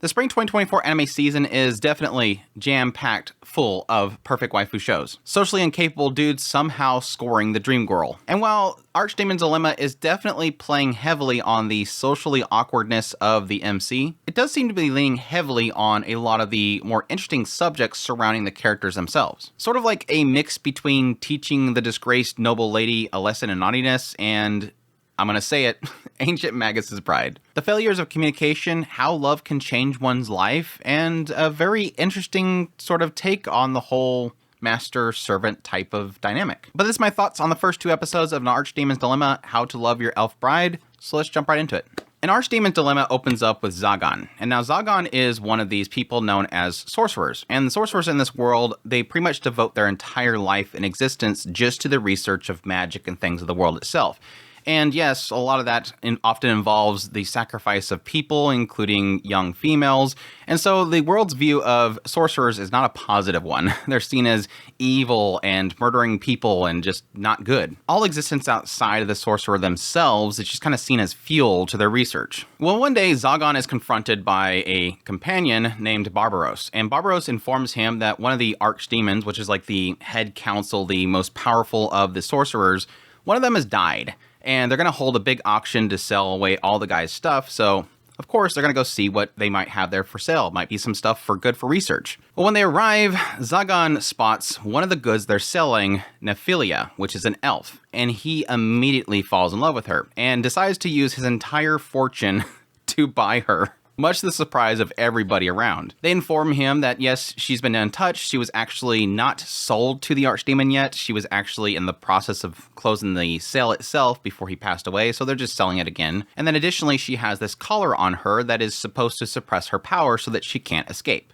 The spring 2024 anime season is definitely jam-packed full of perfect waifu shows. Socially incapable dudes somehow scoring the dream girl. And while Archdemon's Dilemma is definitely playing heavily on the socially awkwardness of the MC, it does seem to be leaning heavily on a lot of the more interesting subjects surrounding the characters themselves. Sort of like a mix between teaching the disgraced noble lady a lesson in naughtiness and, I'm gonna say it, Ancient Magus' Bride. The failures of communication, how love can change one's life, and a very interesting sort of take on the whole master-servant type of dynamic. But this is my thoughts on the first two episodes of An Archdemon's Dilemma, How to Love Your Elf Bride, so let's jump right into it. An Archdemon's Dilemma opens up with Zagan. And now Zagan is one of these people known as sorcerers. And the sorcerers in this world, they pretty much devote their entire life and existence just to the research of magic and things of the world itself. And yes, a lot of that often involves the sacrifice of people, including young females. And so the world's view of sorcerers is not a positive one. They're seen as evil and murdering people and just not good. All existence outside of the sorcerer themselves is just kind of seen as fuel to their research. Well, one day Zagan is confronted by a companion named Barbaros. And Barbaros informs him that one of the archdemons, which is like the head council, the most powerful of the sorcerers, one of them has died. And they're going to hold a big auction to sell away all the guy's stuff, so of course they're going to go see what they might have there for sale. Might be some stuff for research. Well, when they arrive, Zagan spots one of the goods they're selling, Neilia, which is an elf, and he immediately falls in love with her and decides to use his entire fortune to buy her, much to the surprise of everybody around. They inform him that yes, she's been untouched. She was actually not sold to the Archdemon yet. She was actually in the process of closing the sale itself before he passed away, so they're just selling it again. And then additionally, she has this collar on her that is supposed to suppress her power so that she can't escape.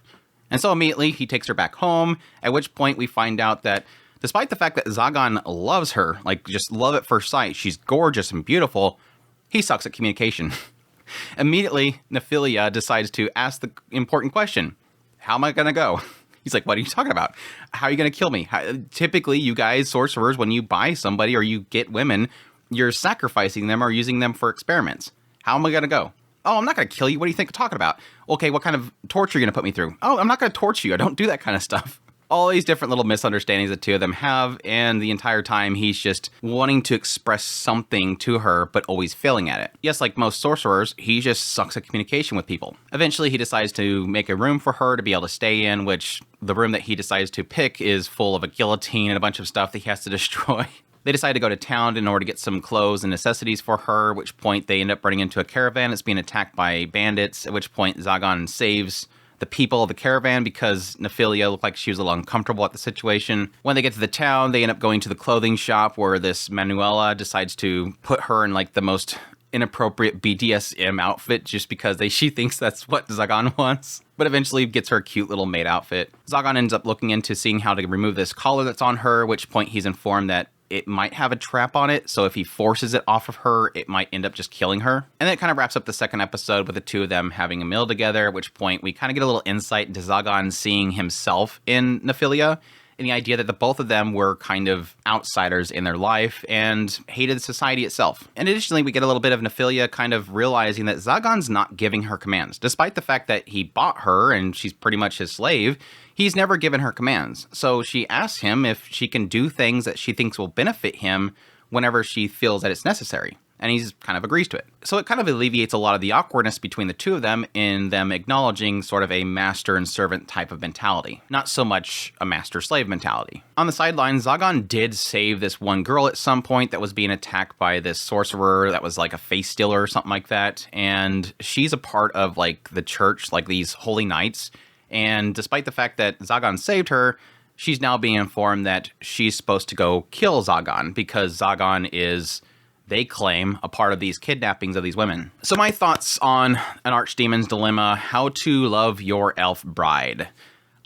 And so immediately he takes her back home, at which point we find out that despite the fact that Zagan loves her, like just love at first sight, she's gorgeous and beautiful, he sucks at communication. Immediately, Neilia decides to ask the important question, how am I going to go? He's like, what are you talking about? How are you going to kill me? Typically, you guys, sorcerers, when you buy somebody or you get women, you're sacrificing them or using them for experiments. How am I going to go? Oh, I'm not going to kill you. What do you think you're talking about? Okay, what kind of torture are you going to put me through? Oh, I'm not going to torture you. I don't do that kind of stuff. All these different little misunderstandings the two of them have, and the entire time he's just wanting to express something to her, but always failing at it. Yes, like most sorcerers, he just sucks at communication with people. Eventually, he decides to make a room for her to be able to stay in, which the room that he decides to pick is full of a guillotine and a bunch of stuff that he has to destroy. They decide to go to town in order to get some clothes and necessities for her, at which point they end up running into a caravan that's being attacked by bandits, at which point Zagan saves the people of the caravan because Neilia looked like she was a little uncomfortable at the situation. When they get to the town, they end up going to the clothing shop where this Manuela decides to put her in like the most inappropriate BDSM outfit just because she thinks that's what Zagan wants. But eventually gets her a cute little maid outfit. Zagan ends up looking into seeing how to remove this collar that's on her, at which point he's informed that it might have a trap on it, so if he forces it off of her, it might end up just killing her. And that kind of wraps up the second episode with the two of them having a meal together, at which point we kind of get a little insight into Zagan seeing himself in Neilia, and the idea that the both of them were kind of outsiders in their life and hated society itself. And additionally, we get a little bit of Neilia kind of realizing that Zagan's not giving her commands. Despite the fact that he bought her and she's pretty much his slave, he's never given her commands. So she asks him if she can do things that she thinks will benefit him whenever she feels that it's necessary. And he kind of agrees to it. So it kind of alleviates a lot of the awkwardness between the two of them in them acknowledging sort of a master and servant type of mentality. Not so much a master-slave mentality. On the sidelines, Zagan did save this one girl at some point that was being attacked by this sorcerer that was like a face stealer or something like that. And she's a part of like the church, like these holy knights. And despite the fact that Zagan saved her, she's now being informed that she's supposed to go kill Zagan because Zagan is, they claim, a part of these kidnappings of these women. So my thoughts on An Archdemon's Dilemma, How to Love Your Elf Bride.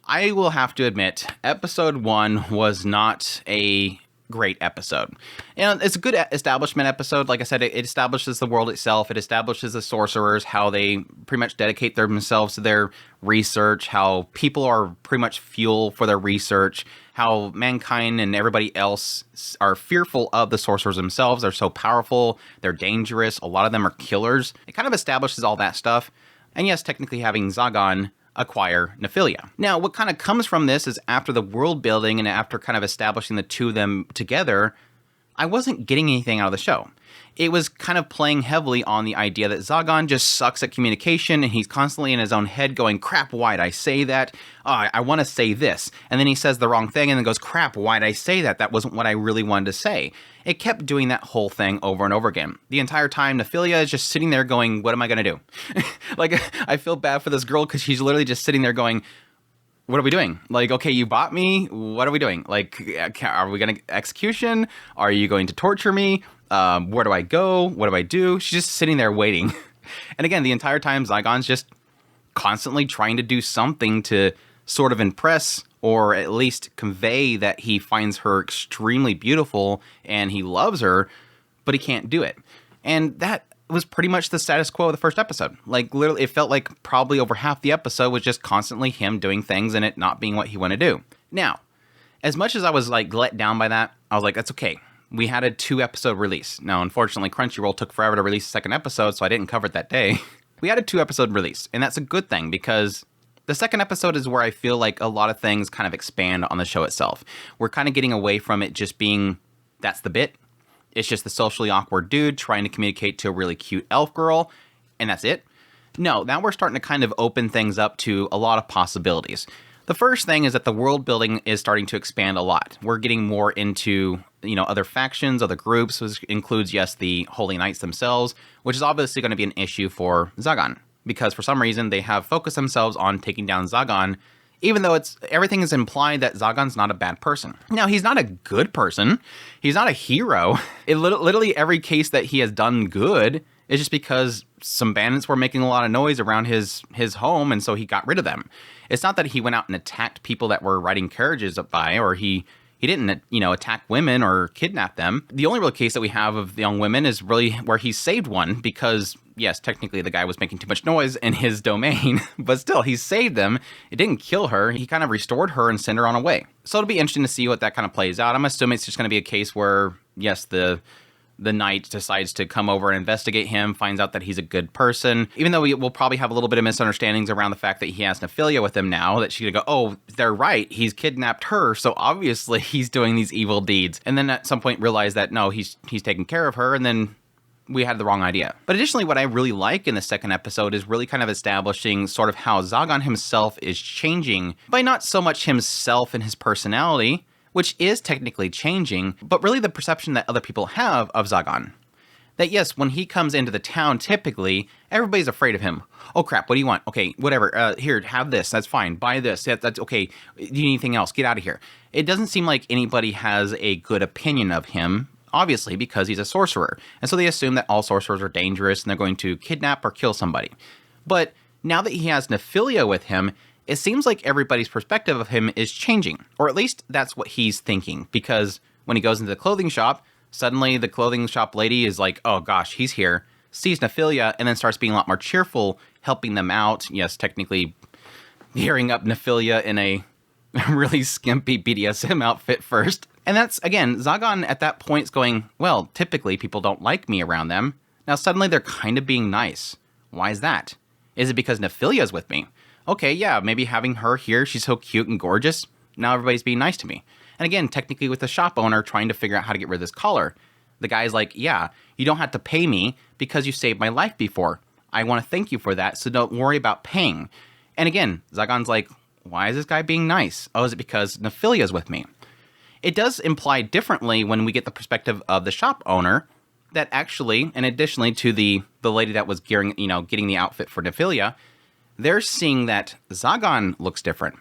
I will have to admit, episode 1 was not a great episode. And it's a good establishment episode. Like I said, it establishes the world itself. It establishes the sorcerers, how they pretty much dedicate themselves to their research, how people are pretty much fuel for their research, how mankind and everybody else are fearful of the sorcerers themselves. They're so powerful. They're dangerous. A lot of them are killers. It kind of establishes all that stuff. and yes, technically having Zagan acquire Neilia. Now, what kind of comes from this is after the world building and after kind of establishing the two of them together, I wasn't getting anything out of the show. It was kind of playing heavily on the idea that Zagan just sucks at communication and he's constantly in his own head going, crap, why'd I say that? Oh, I want to say this. And then he says the wrong thing and then goes, crap, why'd I say that? That wasn't what I really wanted to say. It kept doing that whole thing over and over again. The entire time, Neilia is just sitting there going, what am I going to do? Like, I feel bad for this girl because she's literally just sitting there going, what are we doing? Like, okay, you bought me. What are we doing? Like, are we going to execution? Are you going to torture me? Where do I go? What do I do? She's just sitting there waiting. And again, the entire time, Zagan's just constantly trying to do something to sort of impress or at least convey that he finds her extremely beautiful and he loves her, but he can't do it. And that was pretty much the status quo of the first episode. Like, literally, it felt like probably over half the episode was just constantly him doing things and it not being what he wanted to do. Now, as much as I was like let down by that, I was like, that's okay. We had a 2-episode release. Now, unfortunately, Crunchyroll took forever to release the second episode, so I didn't cover it that day. We had a 2-episode release, and that's a good thing because the second episode is where I feel like a lot of things kind of expand on the show itself. We're kind of getting away from it just being, that's the bit. It's just the socially awkward dude trying to communicate to a really cute elf girl, and that's it. No, now we're starting to kind of open things up to a lot of possibilities. The first thing is that the world building is starting to expand a lot. We're getting more into, other factions, other groups, which includes, yes, the Holy Knights themselves, which is obviously going to be an issue for Zagan, because for some reason they have focused themselves on taking down Zagan, even though everything is implied that Zagan's not a bad person. Now, he's not a good person. He's not a hero. Literally every case that he has done good is just because some bandits were making a lot of noise around his home, and so he got rid of them. It's not that he went out and attacked people that were riding carriages up by, or he didn't, attack women or kidnap them. The only real case that we have of the young women is really where he saved one because, yes, technically the guy was making too much noise in his domain, but still, he saved them. It didn't kill her. He kind of restored her and sent her on her way. So it'll be interesting to see what that kind of plays out. I'm assuming it's just going to be a case where, yes, the knight decides to come over and investigate him, finds out that he's a good person. Even though we'll probably have a little bit of misunderstandings around the fact that he has Neilia with him now, that she's gonna go, oh, they're right, he's kidnapped her, so obviously he's doing these evil deeds. And then at some point realize that, no, he's taking care of her, and then we had the wrong idea. But additionally, what I really like in the second episode is really kind of establishing sort of how Zagan himself is changing by not so much himself and his personality, which is technically changing, but really the perception that other people have of Zagan. That yes, when he comes into the town, typically, everybody's afraid of him. Oh crap, what do you want? Okay, whatever, here, have this, that's fine, buy this, that's okay, do you need anything else? Get out of here. It doesn't seem like anybody has a good opinion of him, obviously, because he's a sorcerer. And so they assume that all sorcerers are dangerous and they're going to kidnap or kill somebody. But now that he has Neilia with him, it seems like everybody's perspective of him is changing, or at least that's what he's thinking, because when he goes into the clothing shop, suddenly the clothing shop lady is like, oh gosh, he's here, sees Neilia, and then starts being a lot more cheerful, helping them out. Yes, technically gearing up Neilia in a really skimpy BDSM outfit first. And that's, again, Zagan at that point is going, well, typically people don't like me around them. Now suddenly they're kind of being nice. Why is that? Is it because Neilia's with me? Okay, yeah, maybe having her here, she's so cute and gorgeous, now everybody's being nice to me. And again, technically with the shop owner trying to figure out how to get rid of this collar, the guy's like, yeah, you don't have to pay me because you saved my life before. I want to thank you for that, so don't worry about paying. And again, Zagan's like, why is this guy being nice? Oh, is it because Neilia's with me? It does imply differently when we get the perspective of the shop owner that actually, and additionally to the lady that was getting the outfit for Neilia, they're seeing that Zagan looks different,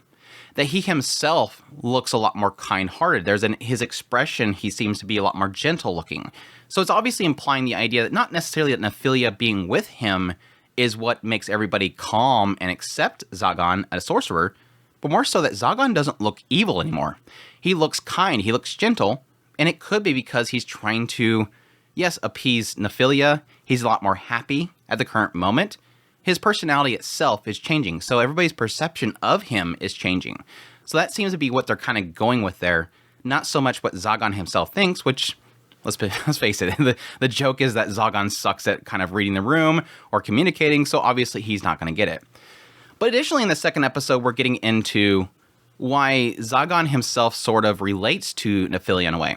that he himself looks a lot more kind-hearted. His expression, he seems to be a lot more gentle looking. So it's obviously implying the idea that not necessarily that Neilia being with him is what makes everybody calm and accept Zagan as a sorcerer, but more so that Zagan doesn't look evil anymore. He looks kind, he looks gentle, and it could be because he's trying to, yes, appease Neilia. He's a lot more happy at the current moment. His personality itself is changing, so everybody's perception of him is changing. So that seems to be what they're kind of going with there. Not so much what Zagan himself thinks, which, let's face it, the joke is that Zagan sucks at kind of reading the room or communicating, so obviously he's not going to get it. But additionally, in the second episode, we're getting into why Zagan himself sort of relates to Neilia in a way.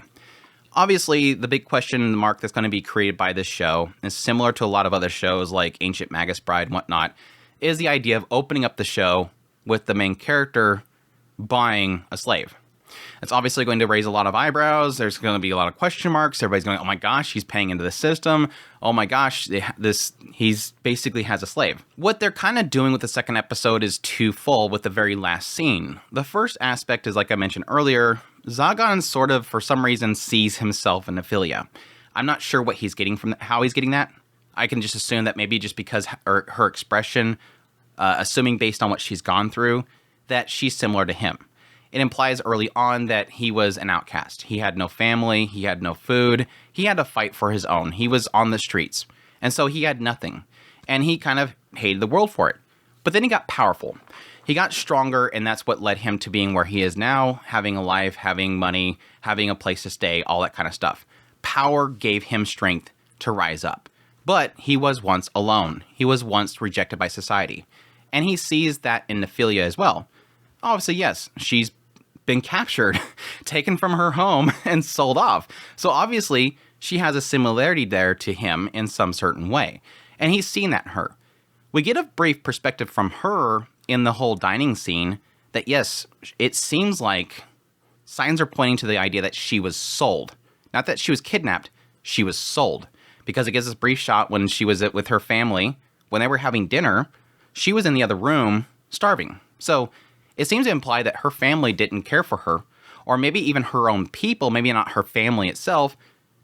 Obviously, the big question mark that's going to be created by this show is similar to a lot of other shows like Ancient Magus Bride and whatnot, is the idea of opening up the show with the main character buying a slave. It's obviously going to raise a lot of eyebrows. There's going to be a lot of question marks. Everybody's going, oh my gosh, he's paying into the system. Oh my gosh, he's basically has a slave. What they're kind of doing with the second episode is twofold with the very last scene. The first aspect is, like I mentioned earlier, Zagan sort of, for some reason, sees himself in Neilia. I'm not sure what he's getting from how he's getting that. I can just assume that maybe just because her expression, assuming based on what she's gone through, that she's similar to him. It implies early on that he was an outcast. He had no family, he had no food, he had to fight for his own. He was on the streets, and so he had nothing. And he kind of hated the world for it. But then he got powerful. He got stronger, and that's what led him to being where he is now, having a life, having money, having a place to stay, all that kind of stuff. Power gave him strength to rise up. But he was once alone. He was once rejected by society. And he sees that in Neilia as well. Obviously, yes, she's been captured, taken from her home, and sold off. So obviously, she has a similarity there to him in some certain way. And he's seen that in her. We get a brief perspective from her in the whole dining scene that, yes, it seems like signs are pointing to the idea that she was sold. Not that she was kidnapped, she was sold. Because it gives this brief shot when she was with her family, when they were having dinner, she was in the other room starving. So it seems to imply that her family didn't care for her, or maybe even her own people, maybe not her family itself,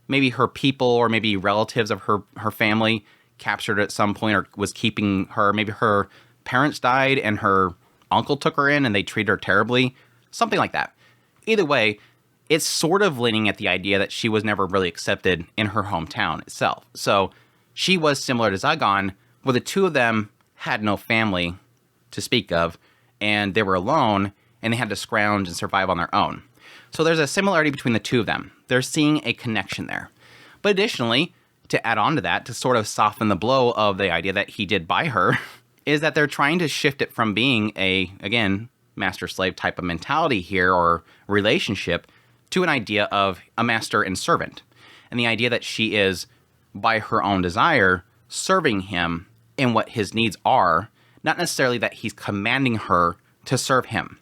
maybe her people or maybe relatives of her family captured her at some point or was keeping her. Maybe her parents died and her uncle took her in and they treated her terribly, something like that. Either way, it's sort of leaning at the idea that she was never really accepted in her hometown itself. So she was similar to Zagan, where the two of them had no family to speak of, and they were alone, and they had to scrounge and survive on their own. So there's a similarity between the two of them. They're seeing a connection there. But additionally, to add on to that, to sort of soften the blow of the idea that he did buy her, is that they're trying to shift it from being a, again, master-slave type of mentality here, or relationship, to an idea of a master and servant. And the idea that she is, by her own desire, serving him in what his needs are, not necessarily that he's commanding her to serve him,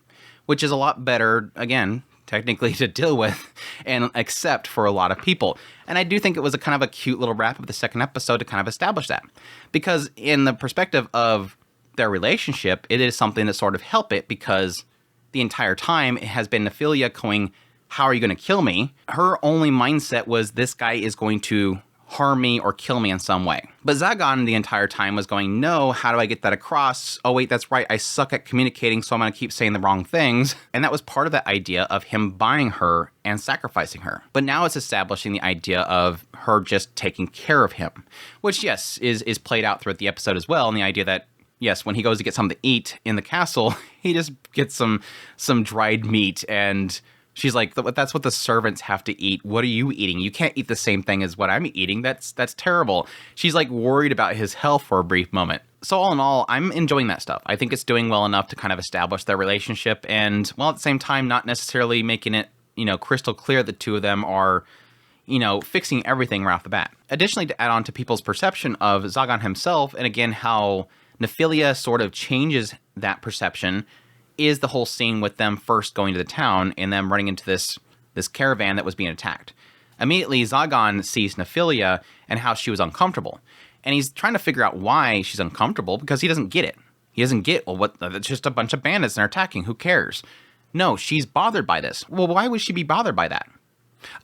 which is a lot better, again, technically to deal with and accept for a lot of people. And I do think it was a kind of a cute little wrap of the second episode to kind of establish that. Because in the perspective of their relationship, it is something that sort of helped it, because the entire time it has been Neilia going, how are you going to kill me? Her only mindset was, this guy is going to harm me or kill me in some way. But Zagan the entire time was going, no, how do I get that across? Oh wait, that's right, I suck at communicating, so I'm going to keep saying the wrong things. And that was part of that idea of him buying her and sacrificing her. But now it's establishing the idea of her just taking care of him, which, yes, is played out throughout the episode as well. And the idea that, yes, when he goes to get something to eat in the castle, he just gets some dried meat, and she's like, that's what the servants have to eat. What are you eating? You can't eat the same thing as what I'm eating. That's terrible. She's like worried about his health for a brief moment. So all in all, I'm enjoying that stuff. I think it's doing well enough to kind of establish their relationship, and while at the same time not necessarily making it, crystal clear the two of them are, fixing everything right off the bat. Additionally, to add on to people's perception of Zagan himself, and again how Neilia sort of changes that perception, is the whole scene with them first going to the town and them running into this caravan that was being attacked. Immediately, Zagan sees Neilia and how she was uncomfortable. And he's trying to figure out why she's uncomfortable, because he doesn't get it. He doesn't get, well, it's just a bunch of bandits and they're attacking. Who cares? No, she's bothered by this. Well, why would she be bothered by that?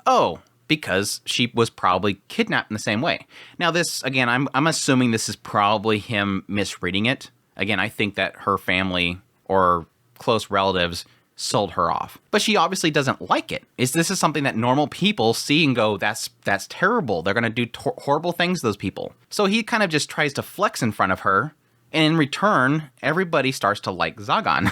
Oh, because she was probably kidnapped in the same way. Now this, again, I'm assuming this is probably him misreading it. Again, I think that her family or close relatives sold her off. But she obviously doesn't like it. This is something that normal people see and go, that's terrible. They're going to do horrible things to those people. So he kind of just tries to flex in front of her, and in return, everybody starts to like Zagan.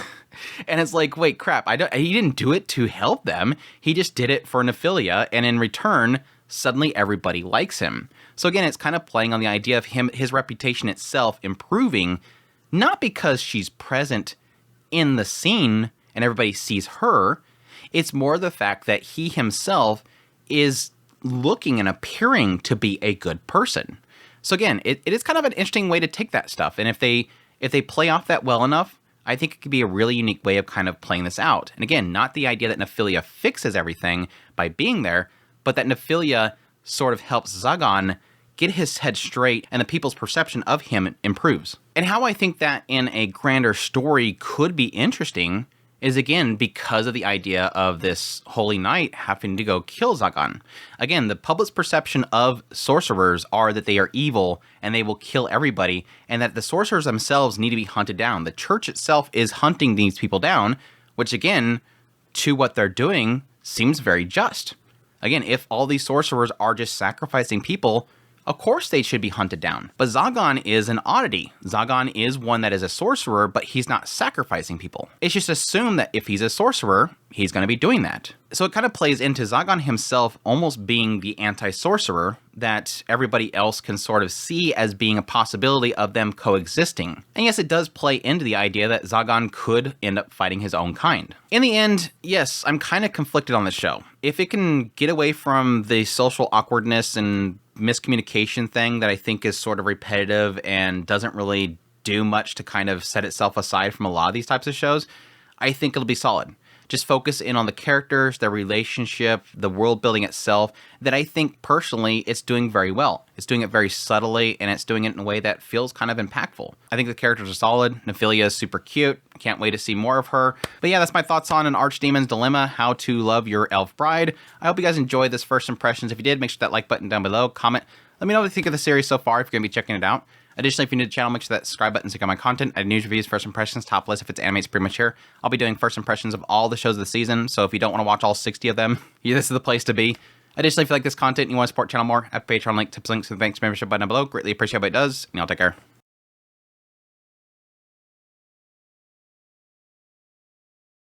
And it's like, wait, crap, he didn't do it to help them. He just did it for Neilia, and in return, suddenly everybody likes him. So again, it's kind of playing on the idea of his reputation itself improving, not because she's present in the scene and everybody sees her. It's more the fact that he himself is looking and appearing to be a good person. So again, it is kind of an interesting way to take that stuff. And if they play off that well enough, I think it could be a really unique way of kind of playing this out. And again, not the idea that Neilia fixes everything by being there, but that Neilia sort of helps Zagan get his head straight and the people's perception of him improves. And how I think that in a grander story could be interesting is, again, because of the idea of this holy knight having to go kill Zagan. Again, the public's perception of sorcerers are that they are evil and they will kill everybody, and that the sorcerers themselves need to be hunted down. The church itself is hunting these people down, which, again, to what they're doing, seems very just. Again, if all these sorcerers are just sacrificing people, of course they should be hunted down. But Zagan is an oddity. Zagan is one that is a sorcerer, but he's not sacrificing people. It's just assumed that if he's a sorcerer, he's going to be doing that. So it kind of plays into Zagan himself almost being the anti-sorcerer that everybody else can sort of see as being a possibility of them coexisting. And yes, it does play into the idea that Zagan could end up fighting his own kind. In the end, yes, I'm kind of conflicted on the show. If it can get away from the social awkwardness and miscommunication thing that I think is sort of repetitive and doesn't really do much to kind of set itself aside from a lot of these types of shows, I think it'll be solid. Just focus in on the characters, their relationship, the world building itself, that I think personally it's doing very well. It's doing it very subtly, and it's doing it in a way that feels kind of impactful. I think the characters are solid. Neilia is super cute. I can't wait to see more of her. But yeah, that's my thoughts on An Archdemon's Dilemma, How to Love Your Elf Bride. I hope you guys enjoyed this first impressions. If you did, make sure that like button down below, comment. Let me know what you think of the series so far if you're going to be checking it out. Additionally, if you're new to the channel, make sure that subscribe button to get my content. I do news reviews, first impressions, top list if it's anime, it's pretty much here. I'll be doing first impressions of all the shows of the season, so if you don't want to watch all 60 of them, this is the place to be. Additionally, if you like this content and you want to support the channel more, I have a Patreon link, tips, links, and thanks membership button down below. Greatly appreciate what it does, and y'all take care.